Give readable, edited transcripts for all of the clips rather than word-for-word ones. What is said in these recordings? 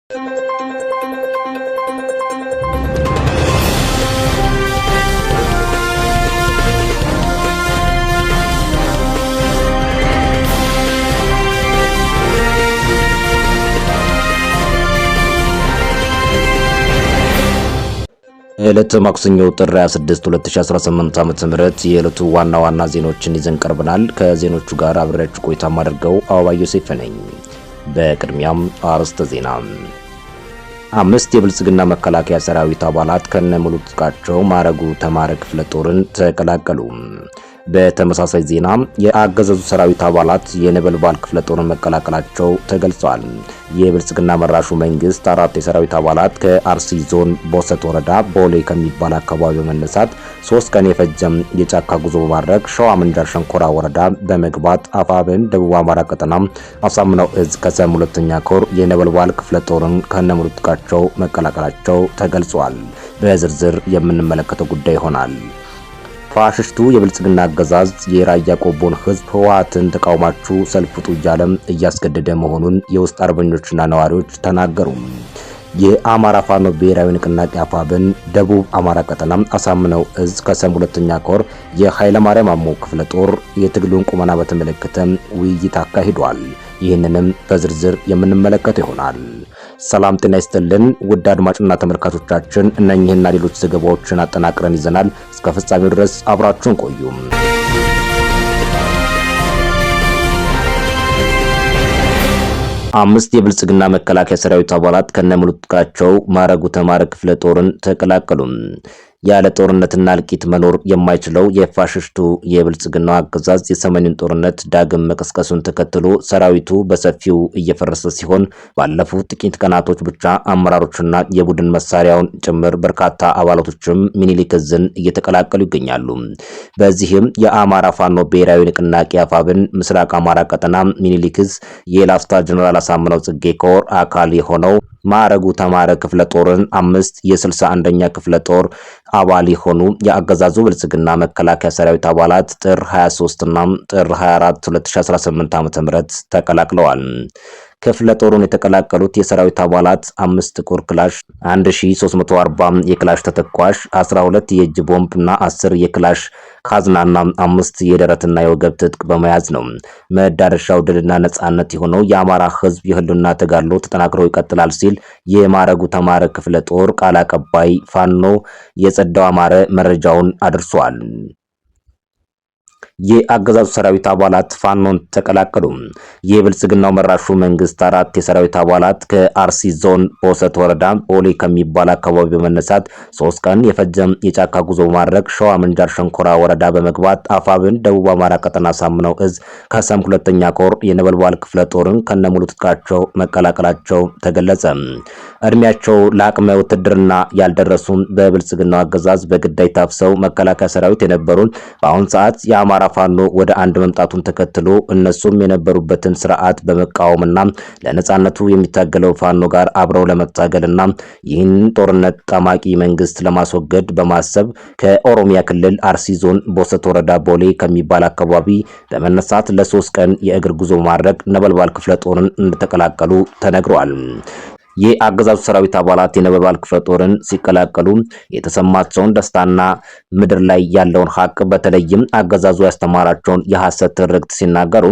ዕለተ ማክሰኞ ጥር 26 2018 ዓ.ም የዕለቱ ዋና ዜናዎችን ይዘን ቀርበናል። ከዜናዎቹ ጋር አብሬያችሁ ቆይታ ማድረገው አበባየሁ ሰይፈ ነኝ። በቅድሚያም አርዕስተ ዜና። 5 የብልጽግና መከላከያ ሰራዊት አባላት ከነሙሉ ትጥቃቸው ማዕረጉ ተማረ ክፍለ ጦርን ተቀላቀሉ። በተመሳሳይ ዜና የአገዛዙ ሰራዊት አባላት የነበልባል ክፍለ ጦርን መቀላቀላቸው ተገልጿል። የብልጽግና መራሹ መንግስት 4 የሰራዊት አባላት ከአርሲ ዞን ቦሰት ወረዳ ቦሌ ከሚባል አካባቢ በመነሳት 3 ቀን የፈጀም የጫካ ጉዞ በማድረግ ሸዋ ምንጃር ሸንኮራ ወረዳ በመግባት አፋብን ደቡብ አማራ ቀጠና አሳምነው እዝ ከሰም 2ኛ ኮር የነበልባል ክፍለ ጦርን ከነሙሉ ትጥቃቸው መቀላቀላቸው ተገልጿል። በዝርዝር የምንመለከተው ጉዳይ ይሆናል። ፋሽስቱ የብልጽግና አገዛዝ የራያ ቆቦን ህዝብ ህወሓትን ተቃውማችሁ ሰልፍ ውጡ እያለም እያስገደደ መሆኑን የውስጥ አርበኞችና ነዋሪዎች ተናገሩ። የአማራ ፋኖ ብሔራዊ ንቅናቄ አፋብን ደቡብ አማራ ቀጠና አሳምነው እዝ ከሰም 2ኛ ኮር የኃይለ ማርያም አሞ ክፍለ ጦር የትግሉን ቁመና በተመለከተ ውይይት አካሂዷል። ይህንንም በዝርዝር የምንመለከተው ይሆናል። ሰላም ጤና ይስጥልን ውድ አድማጭና ተመልካቾቻችን፣ እነኚህና ሌሎች ዘገባዎችን አጠናቅረን ይዘናል። እስከ ፍጻሜው ድረስ አብራችሁን ቆዩ። 5 የብልጽግና መከላከያ ሰራዊት አባላት ከነሙሉ ትጥቃቸው ማዕረጉ ተማረ ክፍለ ጦርን ተቀላቀሉ። ያለ ጦርነትና እልቂት መኖር የማይችለው የፋሽስቱ የብልጽግና አገዛዝ የሰሜኑን ጦርነት ዳግም መቀስቀሱን ተከትሎ ሰራዊቱ በሰፊው እየፈረሰ ሲሆን ባለፉት ጥቂት ቀናቶች ብቻ አመራሮችና የቡድን መሳሪያውን ጭምር በርካታ አባላቶችም ሚኒሊክ ዕዝን እየተቀላቀሉ ይገኛሉ። በዚህም የአማራ ፋኖ ብሔራዊ ንቅናቄ አፋብን ምስራቅ አማራ ቀጠና ሚኒሊክ ዕዝ የላስታ ጀነራል አሳምነው ጽጌ ኮር አካል የሆነው ማዕረጉ ተማረ ክፍለ ጦርን 5 የ61ኛ ክፍለ ጦር አባል የሆኑ የአገዛዙ ብልጽግና መከላከያ ሰራዊት አባላት ጥር 23 እና ጥር 24 2018 ዓ.ም ተቀላቅለዋል። ክፍለ ጦሩን የተቀላቀሉት የሰራዊት አባላት 5 ጥቁር ክላሽ፣ 1340 የክላሽ ተተኳሽ፣ 12 የእጅ ቦምብ እና 10 የክላሽ ካዝናና 5 የደረትና የወገብ ትጥቅ በመያዝ ነው። መዳረሻው ድልና ነጻነት የሆነው የአማራ ህዝብ የህልውና ተጋድሎ ተጠናክሮ ይቀጥላል ሲል የማዕረጉ ተማረ ክፍለ ጦር ቃል አቀባይ ፋኖ የጸዳው አማረ መረጃውን አድርሷል። የአገዛዙ ሰራዊት አባላት ፋኖን ተቀላቀሉ። የብልጽግናው መራሹ መንግስት 4 የሰራዊት አባላት ከአርሲ ዞን ቦሰት ወረዳ ቦሌ ከሚባል አካባቢ በመነሳት 3 ቀን የፈጀም የጫካ ጉዞ በማድረግ ሸዋ ምንጃር ሸንኮራ ወረዳ በመግባት አፋብን ደቡብ አማራ ቀጠና አሳምነው እዝ ከሰም 2ኛ ኮር የነበልባል ክፍለ ጦርን ከነሙሉ ትጥቃቸው መቀላቀላቸው ተገለጸ። እድሜያቸው ለአቅመ ውትድርና ያልደረሱ በብልጽግናው አገዛዝ በግዳይ ታፍሰው መከላከያ ሰራዊት የነበሩን በአሁን ሰዓት የአማራ ፋኖ ወደ አንድ መምጣቱን ተከትሎ እነሱም የነበሩበትን ስርዓት በመቃወምና ለነጻነቱ የሚታገለው ፋኖ ጋር አብረው ለመታገልና ይህን ጦርነት ጠማቂ መንግስት ለማስወገድ በማሰብ ከኦሮሚያ ክልል አርሲ ዞን ቦሰት ወረዳ ቦሌ ከሚባል አካባቢ በመነሳት ለ3 ቀን የእግር ጉዞ ማድረግ ነበልባል ክፍለ ጦርን እንደተቀላቀሉ ተነግሯል። የአገዛዙ ሰራዊት አባላት የነበልባል ክፍለ ጦርን ሲቀላቀሉ የተሰማቸውን ደስታና ምድር ላይ ያለውን ሀቅ በተለይም አገዛዙ ያስተማራቸውን የሐሰት ትርክት ሲናገሩ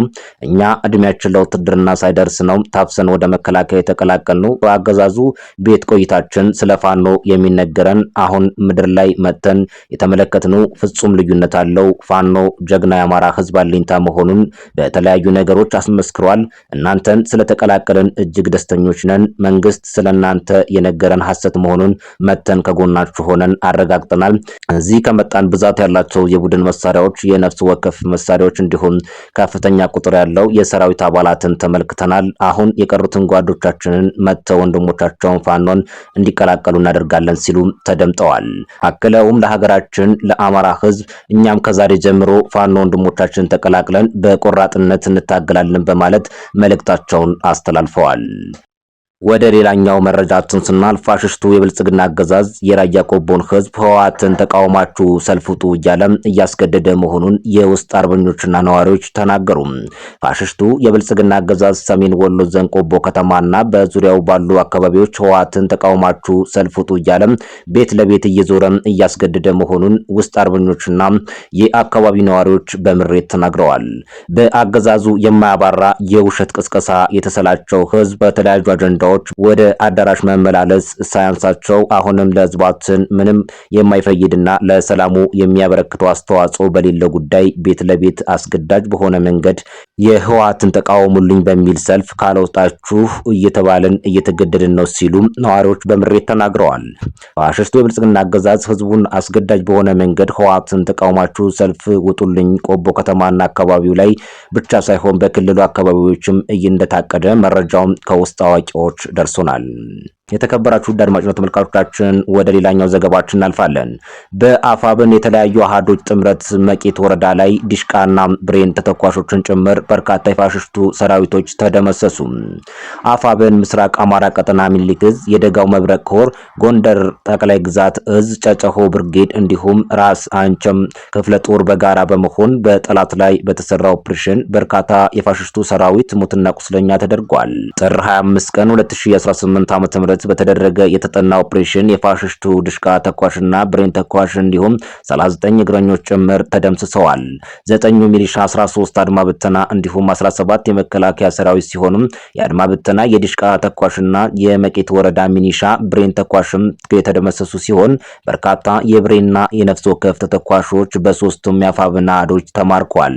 እኛ እድሜያችን ለውትድርና ሳይደርስ ነው ታፍሰን ወደ መከላከያ የተቀላቀልነው። በአገዛዙ ቤት ቆይታችን ስለ ፋኖ የሚነገረን አሁን ምድር ላይ መተን የተመለከትነው ፍጹም ልዩነት አለው። ፋኖ ጀግና የአማራ ህዝብ አለኝታ መሆኑን በተለያዩ ነገሮች አስመስክሯል። እናንተን ስለተቀላቀልን እጅግ ደስተኞች ነን። መንግስት ስለናንተ የነገረን ሐሰት መሆኑን መተን ከጎናችሁ ሆነን አረጋግጠናል። እዚህ ከመጣን ብዛት ያላቸው የቡድን መሳሪያዎች፣ የነፍስ ወከፍ መሳሪያዎች እንዲሁም ከፍተኛ ቁጥር ያለው የሰራዊት አባላትን ተመልክተናል። አሁን የቀሩትን ጓዶቻችንን መተው ወንድሞቻቸውን ፋኖን እንዲቀላቀሉ እናደርጋለን ሲሉ ተደምጠዋል። አክለውም ለሀገራችን ለአማራ ህዝብ እኛም ከዛሬ ጀምሮ ፋኖ ወንድሞቻችን ተቀላቅለን በቆራጥነት እንታገላለን በማለት መልእክታቸውን አስተላልፈዋል። ወደ ሌላኛው መረጃችን ስናልፍ ፋሽስቱ የብልጽግና አገዛዝ የራያ ቆቦን ህዝብ ህወሓትን ተቃውማችሁ ሰልፍ ውጡ እያለ እያስገደደ መሆኑን የውስጥ አርበኞችና ነዋሪዎች ተናገሩ። ፋሽስቱ የብልጽግና አገዛዝ ሰሜን ወሎ ዞን ቆቦ ከተማና በዙሪያው ባሉ አካባቢዎች ህወሓትን ተቃውማችሁ ሰልፍ ውጡ እያለ ቤት ለቤት እየዞረ እያስገደደ መሆኑን ውስጥ አርበኞችና የአካባቢ ነዋሪዎች በምሬት ተናግረዋል። በአገዛዙ የማያባራ የውሸት ቅስቀሳ የተሰላቸው ህዝብ በተለያዩ አጀንዳዎች ወደ አዳራሽ መመላለስ ሳያንሳቸው አሁንም ለህዝባችን ምንም የማይፈይድና ለሰላሙ የሚያበረክተው አስተዋጽኦ በሌለው ጉዳይ ቤት ለቤት አስገዳጅ በሆነ መንገድ የህወሓትን ተቃውሙልኝ በሚል ሰልፍ ካልወጣችሁ እየተባለን እየተገደድን ነው ሲሉ ነዋሪዎች በምሬት ተናግረዋል። ፋሽስቱ የብልጽግና አገዛዝ ህዝቡን አስገዳጅ በሆነ መንገድ ህወሓትን ተቃውማችሁ ሰልፍ ውጡልኝ ቆቦ ከተማና አካባቢው ላይ ብቻ ሳይሆን በክልሉ አካባቢዎችም እንደታቀደ መረጃውም ከውስጥ አዋቂዎች ደርሶናል። የተከበራችሁ አድማጭ ተመልካቾቻችን ወደ ሌላኛው ዘገባችን እናልፋለን። በአፋብን የተለያዩ አሃዶች ጥምረት መቄት ወረዳ ላይ ዲሽቃና ብሬን ተተኳሾችን ጭምር በርካታ የፋሽስቱ ሰራዊቶች ተደመሰሱ። አፋብን ምስራቅ አማራ ቀጠና ሚኒሊክ እዝ የደጋው መብረቅ ኮር ጎንደር ጠቅላይ ግዛት እዝ ጨጨሆ ብርጌድ እንዲሁም ራስ አንቸም ክፍለ ጦር በጋራ በመሆን በጠላት ላይ በተሰራ ኦፕሬሽን በርካታ የፋሽስቱ ሰራዊት ሙትና ቁስለኛ ተደርጓል። ጥር 25 ቀን 2018 ዓ.ም በተደረገ የተጠና ኦፕሬሽን የፋሽስቱ ድሽቃ ተኳሽና ብሬን ተኳሽ እንዲሁም 39 እግረኞች ጭምር ተደምስሰዋል። 9 ሚሊሻ፣ 13 አድማ ብተና እንዲሁም 17 የመከላከያ ሰራዊት ሲሆኑም የአድማ ብተና የድሽቃ ተኳሽና የመቄት ወረዳ ሚኒሻ ብሬን ተኳሽም የተደመሰሱ ሲሆን በርካታ የብሬንና የነፍስ ወከፍ ተተኳሾች በሶስቱም የአፋብን አሃዶች ተማርኳል።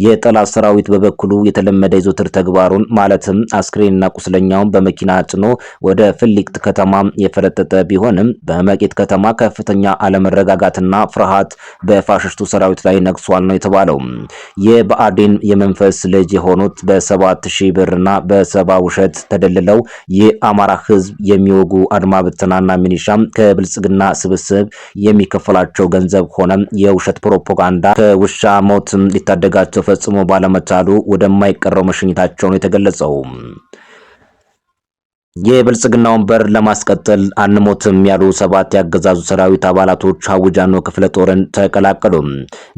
የጠላት ሰራዊት በበኩሉ የተለመደ የዘወትር ተግባሩን ማለትም አስክሬንና ቁስለኛውን በመኪና ጭኖ ወደ ፍሊክት ከተማ የፈረጠጠ ቢሆንም በመቄት ከተማ ከፍተኛ አለመረጋጋትና ፍርሃት በፋሽስቱ ሰራዊት ላይ ነግሷል ነው የተባለው። የብአዴን የመንፈስ ልጅ የሆኑት በ7000 ብርና በ70 ውሸት ተደልለው የአማራ ህዝብ የሚወጉ አድማ ብተናና ሚኒሻም ከብልጽግና ስብስብ የሚከፈላቸው ገንዘብ ሆነ የውሸት ፕሮፓጋንዳ ከውሻ ሞት ሊታደጋቸው ፈጽሞ ባለመቻሉ ወደማይቀረው መሸኘታቸው ነው የተገለጸው። የብልጽግናውን በር ለማስቀጠል አንሞትም ያሉ 7 ያገዛዙ ሰራዊት አባላቶች ሀውጃኖ ክፍለ ጦርን ተቀላቀሉ።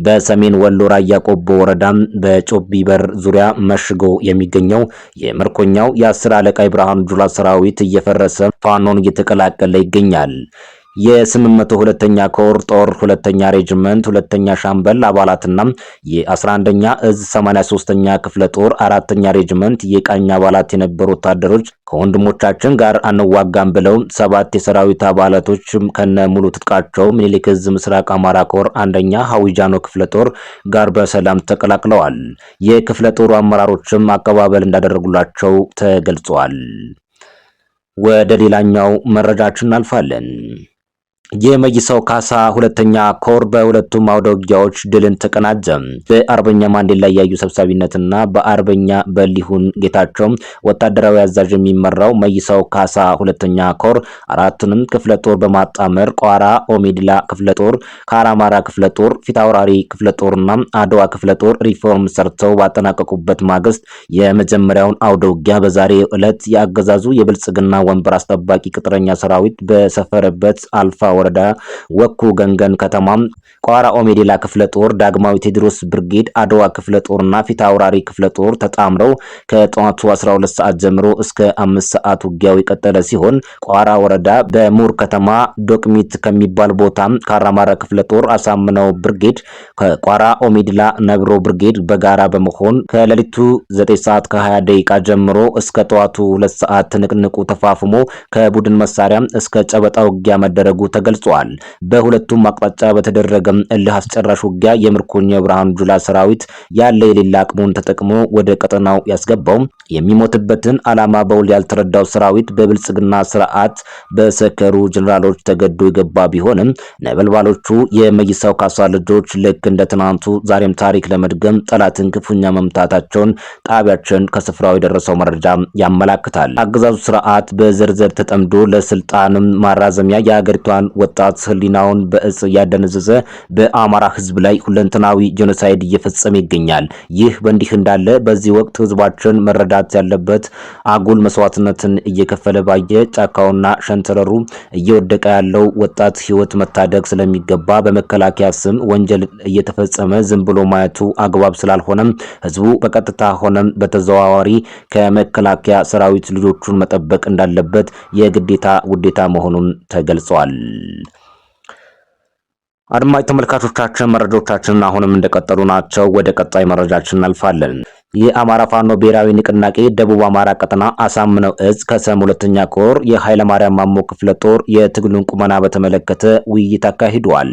በሰሜን ወሎ ራያ ቆቦ ወረዳ በጮቢ በር ዙሪያ መሽጎ የሚገኘው የምርኮኛው የ10 አለቃ ብርሃኑ ጁላ ሰራዊት እየፈረሰ ፋኖን እየተቀላቀለ ይገኛል። የ802ኛ ኮር ጦር 2ኛ ሬጅመንት 2ኛ ሻምበል አባላትና የ11ኛ እዝ 83ኛ ክፍለ ጦር 4ኛ ሬጅመንት የቃኝ አባላት የነበሩ ወታደሮች ከወንድሞቻችን ጋር አንዋጋም ብለው 7 የሰራዊት አባላቶች ከነ ሙሉ ትጥቃቸው ሚኒሊክ እዝ ምስራቅ አማራ ኮር 1ኛ ሀዊጃኖ ክፍለ ጦር ጋር በሰላም ተቀላቅለዋል። የክፍለ ጦሩ አመራሮችም አቀባበል እንዳደረጉላቸው ተገልጿል። ወደ ሌላኛው መረጃችን እናልፋለን። የመይሳው ካሳ 2ኛ ኮር በሁለቱም አውደ ውጊያዎች ድልን ተቀናጀ። በአርበኛ ማንዴላ ያዩ ሰብሳቢነትና በአርበኛ በሊሁን ጌታቸው ወታደራዊ አዛዥ የሚመራው መይሳው ካሳ 2ኛ ኮር አራቱንም ክፍለ ጦር በማጣመር ቋራ ኦሜድላ ክፍለ ጦር፣ ካራማራ ክፍለ ጦር፣ ፊታውራሪ ክፍለ ጦርና አድዋ ክፍለ ጦር ሪፎርም ሰርተው ባጠናቀቁበት ማግስት የመጀመሪያውን አውደ ውጊያ በዛሬው ዕለት የአገዛዙ የብልጽግና ወንበር አስጠባቂ ቅጥረኛ ሰራዊት በሰፈረበት አልፋ ወረዳ ወኩ ገንገን ከተማ ቋራ ኦሜድላ ክፍለ ጦር፣ ዳግማዊ ቴዎድሮስ ብርጌድ፣ አድዋ ክፍለ ጦርና ፊት አውራሪ ክፍለ ጦር ተጣምረው ከጠዋቱ 12 ሰዓት ጀምሮ እስከ 5 ሰዓት ውጊያው የቀጠለ ሲሆን ቋራ ወረዳ በሙር ከተማ ዶቅሚት ከሚባል ቦታ ካራማራ ክፍለ ጦር አሳምነው ብርጌድ ከቋራ ኦሜድላ ነብሮ ብርጌድ በጋራ በመሆን ከሌሊቱ 9 ሰዓት ከ20 ደቂቃ ጀምሮ እስከ ጠዋቱ 2 ሰዓት ትንቅንቁ ተፋፍሞ ከቡድን መሳሪያ እስከ ጨበጣ ውጊያ መደረጉ ተገልጿል። በሁለቱም አቅጣጫ በተደረገ እልህ አስጨራሽ ውጊያ የምርኮኛው ብርሃኑ ጁላ ሰራዊት ያለ የሌላ አቅሙን ተጠቅሞ ወደ ቀጠናው ያስገባው የሚሞትበትን ዓላማ በውል ያልተረዳው ሰራዊት በብልጽግና ስርዓት በሰከሩ ጀነራሎች ተገዶ የገባ ቢሆንም ነበልባሎቹ የመይሳው ካሳ ልጆች ልክ እንደ ትናንቱ ዛሬም ታሪክ ለመድገም ጠላትን ክፉኛ መምታታቸውን ጣቢያችን ከስፍራው የደረሰው መረጃ ያመላክታል። አገዛዙ ስርዓት በዝርዝር ተጠምዶ ለስልጣን ማራዘሚያ የሀገሪቷን ወጣት ህሊናውን በእጽ ያደነዘዘ በአማራ ህዝብ ላይ ሁለንተናዊ ጄኖሳይድ እየፈጸመ ይገኛል። ይህ በእንዲህ እንዳለ በዚህ ወቅት ህዝባችን መረዳት ያለበት አጉል መስዋዕትነትን እየከፈለ ባየ ጫካውና ሸንተረሩ እየወደቀ ያለው ወጣት ህይወት መታደግ ስለሚገባ በመከላከያ ስም ወንጀል እየተፈጸመ ዝም ብሎ ማየቱ አግባብ ስላልሆነም ህዝቡ በቀጥታ ሆነም በተዘዋዋሪ ከመከላከያ ሰራዊት ልጆቹን መጠበቅ እንዳለበት የግዴታ ውዴታ መሆኑን ተገልጿል። አድማጭ ተመልካቾቻችን መረጃዎቻችን አሁንም እንደቀጠሉ ናቸው። ወደ ቀጣይ መረጃችን እናልፋለን። የአማራ ፋኖ ብሔራዊ ንቅናቄ ደቡብ አማራ ቀጠና አሳምነው እዝ ከሰም ሁለተኛ ኮር የኃይለ ማርያም ማሞ ክፍለ ጦር የትግሉን ቁመና በተመለከተ ውይይት አካሂዷል።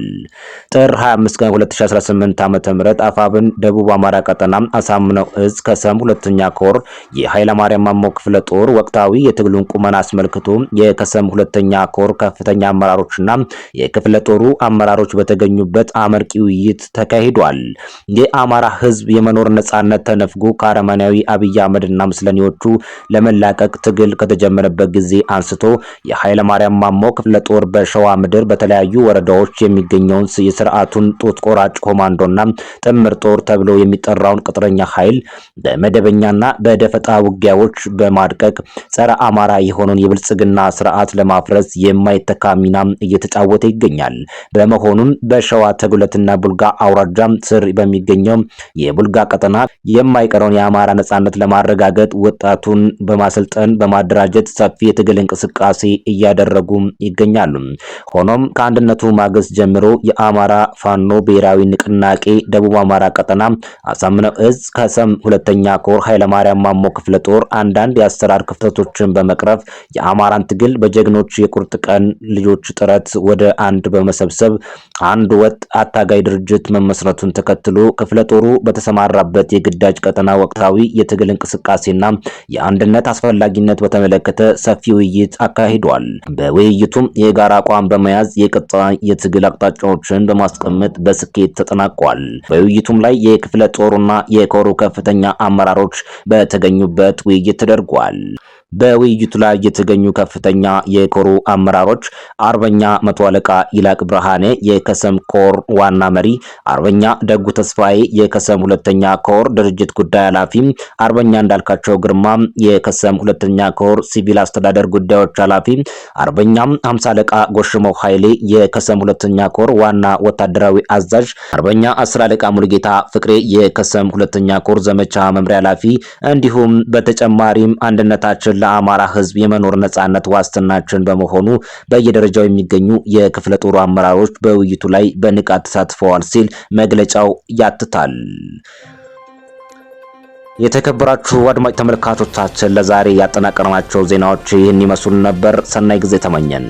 ጥር 25 ቀን 2018 ዓ.ም አፋብን ደቡብ አማራ ቀጠና አሳምነው እዝ ከሰም ሁለተኛ ኮር የኃይለ ማርያም ማሞ ክፍለ ጦር ወቅታዊ የትግሉን ቁመና አስመልክቶ የከሰም ሁለተኛ ኮር ከፍተኛ አመራሮችና የክፍለ ጦሩ አመራሮች በተገኙበት አመርቂ ውይይት ተካሂዷል። የአማራ ህዝብ የመኖር ነጻነት ተነፍጎ ከአረመኔያዊ አብይ አህመድና ምስለኔዎቹ ለመላቀቅ ትግል ከተጀመረበት ጊዜ አንስቶ የኃይለ ማርያም ማሞ ክፍለ ጦር በሸዋ ምድር በተለያዩ ወረዳዎች የሚገኘውን የስርዓቱን ጡት ቆራጭ ኮማንዶና ጥምር ጦር ተብሎ የሚጠራውን ቅጥረኛ ኃይል በመደበኛና በደፈጣ ውጊያዎች በማድቀቅ ጸረ አማራ የሆነውን የብልጽግና ስርዓት ለማፍረስ የማይተካ ሚና እየተጫወተ ይገኛል። በመሆኑም በሸዋ ተጉለትና ቡልጋ አውራጃ ስር በሚገኘው የቡልጋ ቀጠና የማይቀረውን የአማራ ነጻነት ለማረጋገጥ ወጣቱን በማሰልጠን በማደራጀት ሰፊ የትግል እንቅስቃሴ እያደረጉ ይገኛሉ። ሆኖም ከአንድነቱ ማግስት ጀምሮ የአማራ ፋኖ ብሔራዊ ንቅናቄ ደቡብ አማራ ቀጠና አሳምነው እዝ ከሰም ሁለተኛ ኮር ኃይለ ማርያም ማሞ ክፍለ ጦር አንዳንድ የአሰራር ክፍተቶችን በመቅረፍ የአማራን ትግል በጀግኖች የቁርጥ ቀን ልጆች ጥረት ወደ አንድ በመሰብሰብ አንድ ወጥ አታጋይ ድርጅት መመስረቱን ተከትሎ ክፍለ ጦሩ በተሰማራበት የግዳጅ ቀጠና ወቅታዊ የትግል እንቅስቃሴና የአንድነት አስፈላጊነት በተመለከተ ሰፊ ውይይት አካሂዷል። በውይይቱም የጋራ አቋም በመያዝ የቀጣይ የትግል አቅጣጫዎችን በማስቀመጥ በስኬት ተጠናቋል። በውይይቱም ላይ የክፍለ ጦሩና የኮሩ ከፍተኛ አመራሮች በተገኙበት ውይይት ተደርጓል። በውይይቱ ላይ የተገኙ ከፍተኛ የኮሩ አመራሮች አርበኛ መቶ አለቃ ይላቅ ብርሃኔ የከሰም ኮር ዋና መሪ፣ አርበኛ ደጉ ተስፋዬ የከሰም ሁለተኛ ኮር ድርጅት ጉዳይ ኃላፊ፣ አርበኛ እንዳልካቸው ግርማ የከሰም ሁለተኛ ኮር ሲቪል አስተዳደር ጉዳዮች ኃላፊ፣ አርበኛ 50 አለቃ ጎሽመው ኃይሌ የከሰም ሁለተኛ ኮር ዋና ወታደራዊ አዛዥ፣ አርበኛ 10 አለቃ ሙልጌታ ፍቅሬ የከሰም ሁለተኛ ኮር ዘመቻ መምሪያ ኃላፊ እንዲሁም በተጨማሪም አንድነታችን ለአማራ ህዝብ የመኖር ነጻነት ዋስትናችን በመሆኑ በየደረጃው የሚገኙ የክፍለ ጦሩ አመራሮች በውይይቱ ላይ በንቃት ተሳትፈዋል ሲል መግለጫው ያትታል። የተከበራችሁ አድማጭ ተመልካቾቻችን ለዛሬ ያጠናቀርናቸው ዜናዎች ይህን ይመስሉ ነበር። ሰናይ ጊዜ ተመኘን።